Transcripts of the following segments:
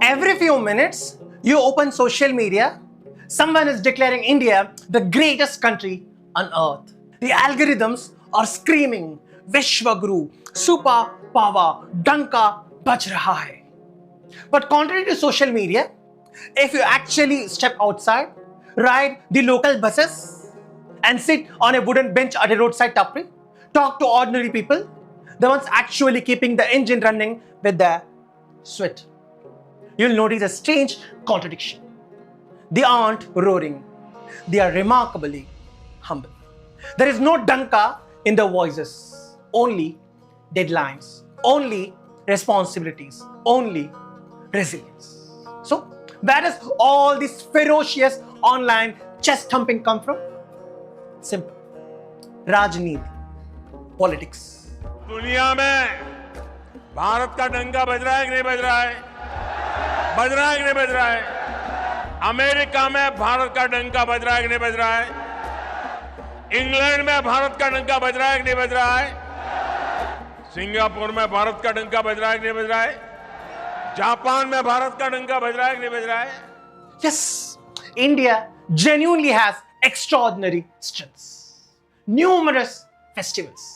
Every few minutes, you open social media, someone is declaring India the greatest country on earth. The algorithms are screaming, Vishwaguru, super power, Danka baj raha hai. But contrary to social media, if you actually step outside, ride the local buses, and sit on a wooden bench at a roadside tapri, talk to ordinary people, the ones actually keeping the engine running with their sweat, you'll notice a strange contradiction. They aren't roaring, they are remarkably humble. There is no danka in the voices, only deadlines, only responsibilities, only resilience. So, where does all this ferocious online chest thumping come from? Simple. राजनीति, politics. दुनिया में भारत का डंका बज रहा है कि नहीं बज रहा है? बज रहा है कि नहीं बज रहा है? अमेरिका में भारत का डंका बज रहा है कि नहीं बज रहा है? इंग्लैंड में भारत का डंका बज रहा है कि नहीं बज रहा है? सिंगापुर में भारत का डंका बज रहा है कि नहीं बज रहा है? जापान में भारत का डंका बज रहा है कि नहीं बज रहा है? Yes, India genuinely has extraordinary strengths, numerous festivals.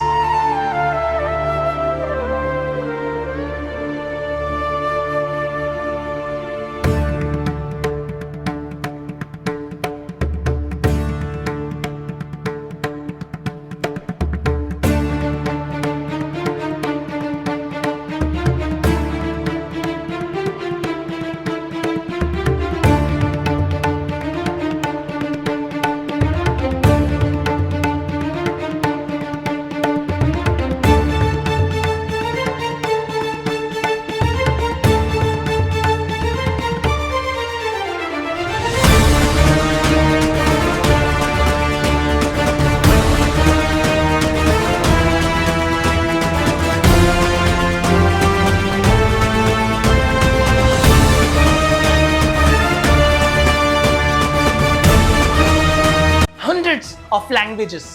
Hundreds of languages.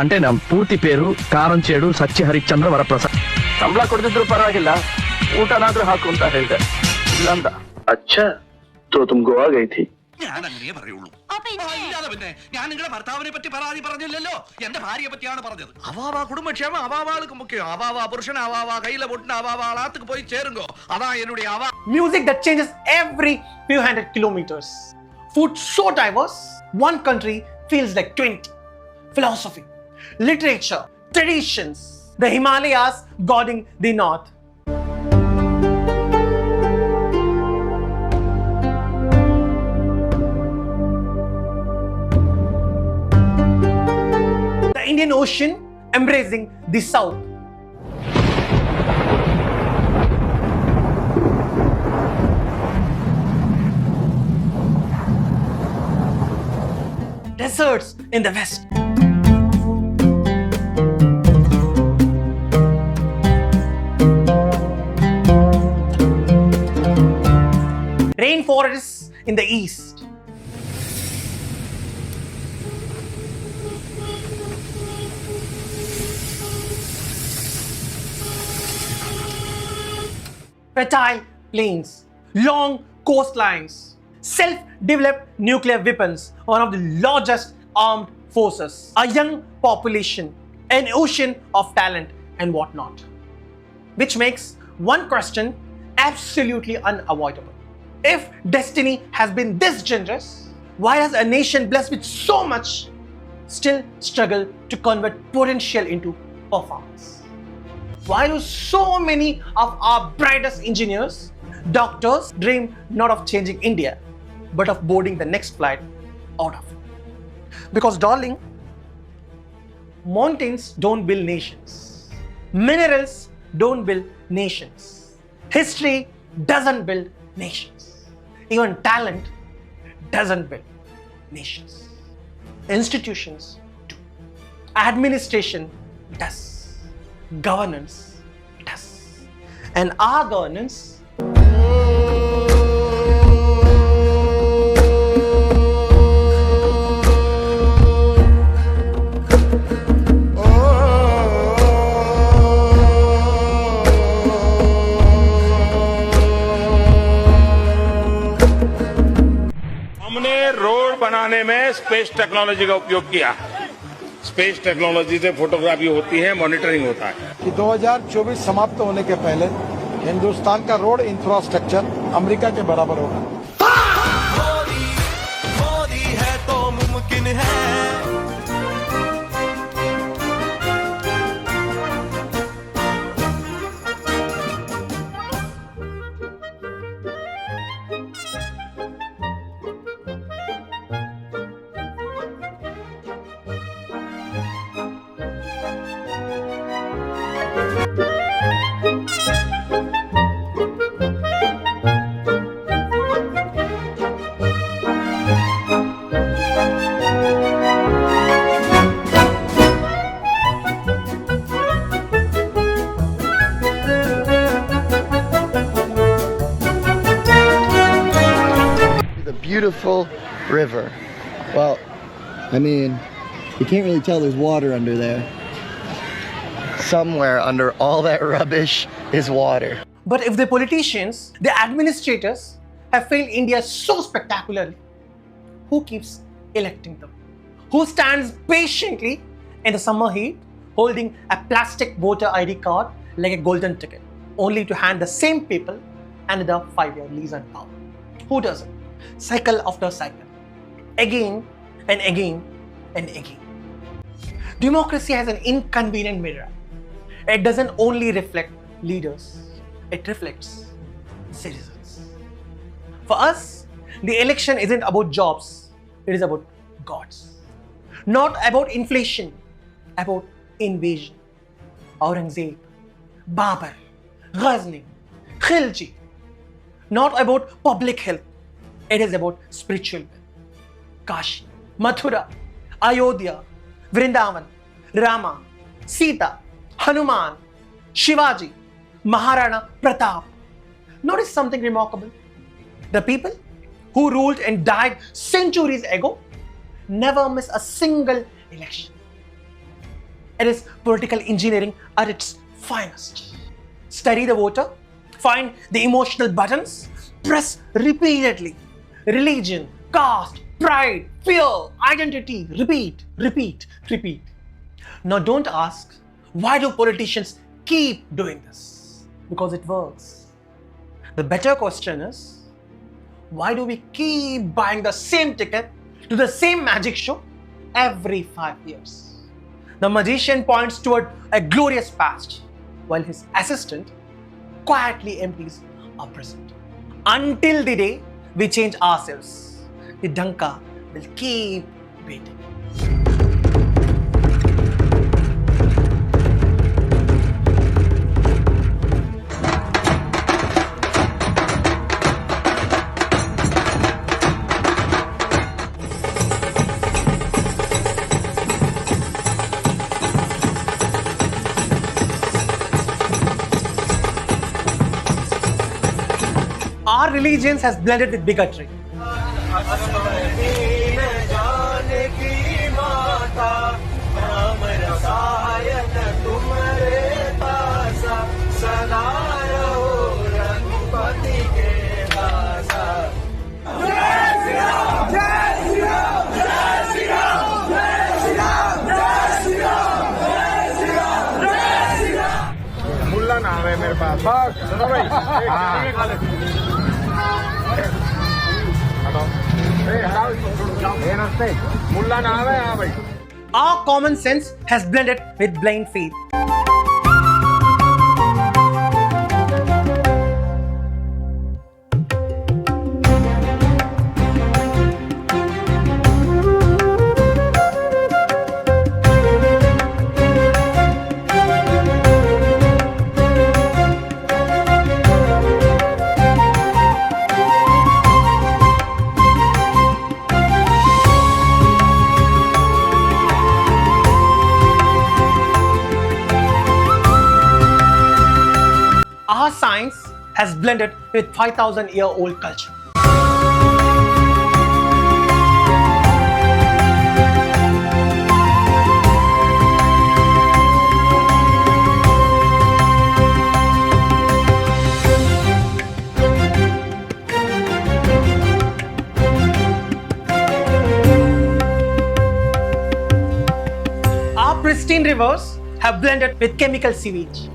అంటే ನಮ್ಮ ಪೂರ್ತಿ ಪೇರು ಕಾರಂಚೇಡು ಸತ್ಯ ಹರಿಶ್ಚಂದ್ರ ವರಪ್ರಸಾದ್. ಸಂಬಳ ಕೊಡ್ತಿದ್ರು ಪರವಾಗಿಲ್ಲ, ಊಟನಾದ್ರೂ ಹಾಕು ಅಂತ ಹೇಳ್ದೆ. ಇಲ್ಲ ಅಂದ. ಅಚ್ಚಾ ತೋ ತುಮ್ ಗೋವಾ ಗೈ ಥಿ. ഞാൻ അങ്ങനെ പറയുള്ളൂ. ഇല്ലാതെ പിന്നെ ഞാൻ നിങ്ങളുടെ ഭർത്താവിനെ പറ്റി പരാതി പറഞ്ഞില്ലല്ലോ, എന്റെ ഭാര്യയെ പറ്റിയാണ് പറഞ്ഞത്. അവാവാ കുടുംബക്ഷേമം അവാവാൾക്ക് മുഖ്യം. അവാവാ പുരുഷൻ അവാവാ കയ്യിലെ പൊട്ടിന് അവാവാ ആളാത്തുക്ക് പോയി ചേരുങ്കോ. അതാ എന്നോട് Awam. Music that changes every few hundred kilometers. Food so diverse, one country feels like 20. Philosophy, literature, traditions, the Himalayas guarding the north. The Indian Ocean embracing the south. Deserts in the west. Rainforests in the east. Fertile plains, long coastlines, self-developed nuclear weapons, one of the largest armed forces, a young population, an ocean of talent and whatnot. Which makes one question absolutely unavoidable. If destiny has been this generous, why does a nation blessed with so much still struggle to convert potential into performance? Why do so many of our brightest engineers, doctors dream not of changing India, but of boarding the next flight out of it? Because, darling, mountains don't build nations. Minerals don't build nations. History doesn't build nations. Even talent doesn't build nations. Institutions do. Administration does. Governance does. And our governance हमने road बनाने में space technology का उपयोग किया है। Space technology से photography होती है, मॉनिटरिंग होता है। कि 2024 समाप्त होने के पहले हिंदुस्तान का रोड इंफ्रास्ट्रक्चर अमेरिका के बराबर होगा। मोदी है तो मुमकिन है। The beautiful river. Well, I mean, you can't really tell there's water under there. Somewhere under all that rubbish is water. But if the politicians, the administrators have failed India so spectacularly, who keeps electing them? Who stands patiently in the summer heat holding a plastic voter ID card like a golden ticket, only to hand the same people another 5-year lease and power? Who does it? Cycle after cycle. Again and again and again. Democracy has an inconvenient mirror. It doesn't only reflect leaders, it reflects citizens. For us, the election isn't about jobs, it is about gods. Not about inflation, about invasion. Aurangzeb, Babur, Ghazni, Khilji. Not about public health, it is about spiritual wealth. Kashi, Mathura, Ayodhya, Vrindavan, Rama, Sita, Hanuman, Shivaji, Maharana Pratap. Notice something remarkable. The people who ruled and died centuries ago never miss a single election. It is political engineering at its finest. Study the voter, find the emotional buttons, press repeatedly. Religion, caste, pride, fear, identity, repeat, repeat, repeat. Now don't ask, why do politicians keep doing this? Because it works. The better question is, why do we keep buying the same ticket to the same magic show every 5 years? The magician points toward a glorious past, while his assistant quietly empties our present. Until the day we change ourselves, the Danka will keep waiting. Our religions has blended with bigotry. मुल्ला नाम है मेरे पास। सुनो भाई। मुल्ला नाम है। हाँ भाई। Our common sense has blended with blind faith. Our science has blended with 5,000-year-old culture. pristine rivers have blended with chemical sewage.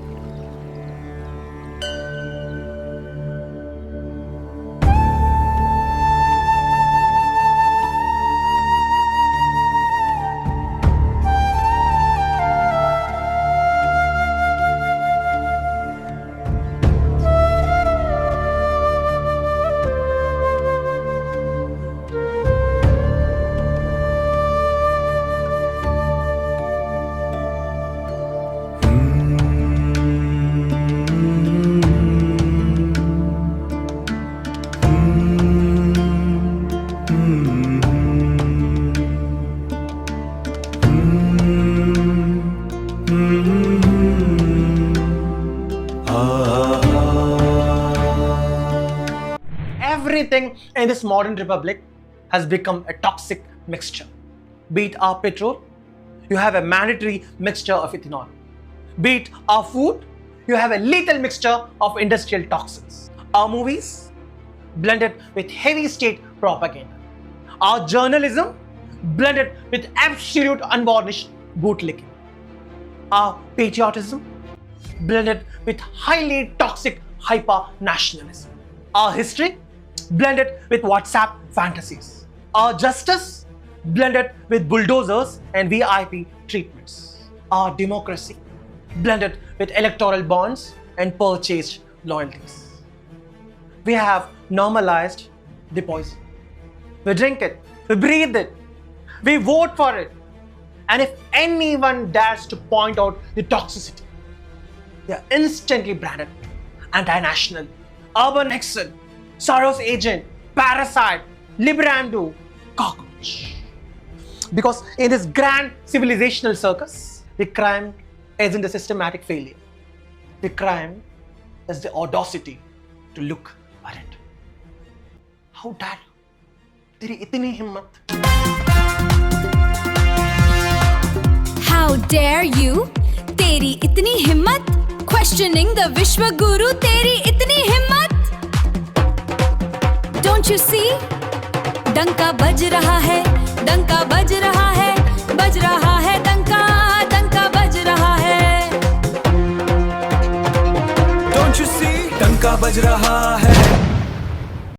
Everything in this modern republic has become a toxic mixture. Be it our petrol, you have a mandatory mixture of ethanol. Be it our food, you have a lethal mixture of industrial toxins. Our movies, blended with heavy state propaganda. Our journalism, blended with absolute unvarnished bootlicking. Our patriotism, blended with highly toxic hyper-nationalism. Our history, blended with WhatsApp fantasies. Our justice, blended with bulldozers and VIP treatments. Our democracy, blended with electoral bonds and purchased loyalties. We have normalized the poison. We drink it, we breathe it, we vote for it. And if anyone dares to point out the toxicity, they are instantly branded anti-national, urban exile, Soros agent, parasite, liberando, cockroach. Because in this grand civilizational circus, the crime isn't a systematic failure. The crime is the audacity to look at it. How dare you? तेरी इतनी हिम्मत? How dare you? तेरी इतनी हिम्मत? Questioning the Vishwa Guru, तेरी इतनी हिम्मत? Don't you see? डंका बज रहा है, डंका बज रहा है, बज रहा है डंका, डंका बज रहा है. Don't you see? डंका बज रहा है